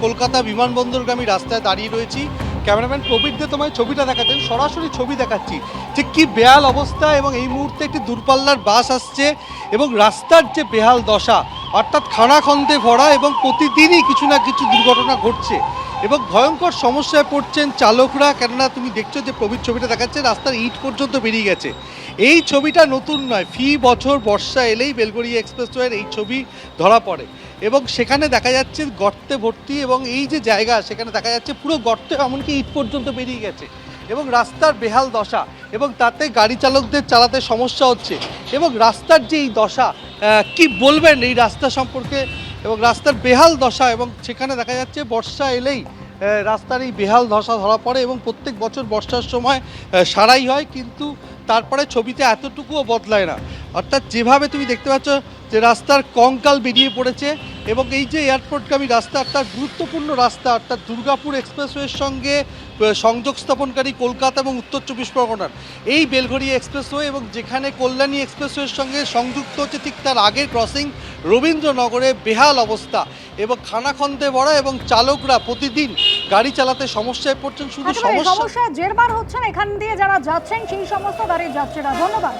কলকাতা বিমানবন্দরগামী রাস্তায় দাঁড়িয়ে রয়েছি। ক্যামেরাম্যান প্রবীর দে তোমায় ছবিটা দেখাচ্ছেন, সরাসরি ছবি দেখাচ্ছি যে কি বেহাল অবস্থা। এবং এই মুহূর্তে একটি দূরপাল্লার বাস আসছে এবং রাস্তার যে বেহাল দশা, অর্থাৎ খানাখন্দে ভরা, এবং প্রতিদিনই কিছু না কিছু দুর্ঘটনা ঘটছে এবং ভয়ঙ্কর সমস্যায় পড়ছেন চালকরা। কেননা তুমি দেখছো যে প্রবীর ছবিটা দেখাচ্ছে, রাস্তার ইট পর্যন্ত বেরিয়ে গেছে। এই ছবিটা নতুন নয়, ফি বছর বর্ষা এলেই বেলগড়িয়া এক্সপ্রেসওয়ের এই ছবি ধরা পড়ে এবং সেখানে দেখা যাচ্ছে গর্তে ভর্তি, এবং এই যে জায়গা সেখানে দেখা যাচ্ছে পুরো গর্তে এমনকি ইট পর্যন্ত বেরিয়ে গেছে এবং রাস্তার বেহাল দশা, এবং তাতে গাড়ি চালকদের চালাতে সমস্যা হচ্ছে। এবং রাস্তার যে এই দশা, কি বলবেন এই রাস্তা সম্পর্কে এবং রাস্তার বেহাল দশা? এবং সেখানে দেখা যাচ্ছে বর্ষা এলেই রাস্তার এই বেহাল দশা ধরা পড়ে এবং প্রত্যেক বছর বর্ষার সময় সারাই হয়, কিন্তু তারপরে ছবিতে এতটুকুও বদলায় না। অর্থাৎ যেভাবে তুমি দেখতে পাচ্ছ যে রাস্তার কঙ্কাল বেরিয়ে পড়েছে, এবং এই যে এয়ারপোর্টগামী রাস্তা, অর্থাৎ গুরুত্বপূর্ণ রাস্তা, অর্থাৎ দুর্গাপুর এক্সপ্রেসওয়ের সঙ্গে সংযোগ স্থাপনকারী কলকাতা এবং উত্তর চব্বিশ পরগনার এই বেলঘড়িয়া এক্সপ্রেসওয়ে, এবং যেখানে কল্যাণী এক্সপ্রেসওয়ের সঙ্গে সংযুক্ত হচ্ছে ঠিক তার আগের ক্রসিং রবীন্দ্রনগরে বেহাল অবস্থা এবং খানাখন্দে ভরা, এবং চালকরা প্রতিদিন গাড়ি চালাতে সমস্যায় পড়ছেন। শুধু সমস্যা সমস্যায় জেরবার হচ্ছেন এখান দিয়ে যারা যাচ্ছেন সেই সমস্ত গাড়ির যাত্রীরা। ধন্যবাদ।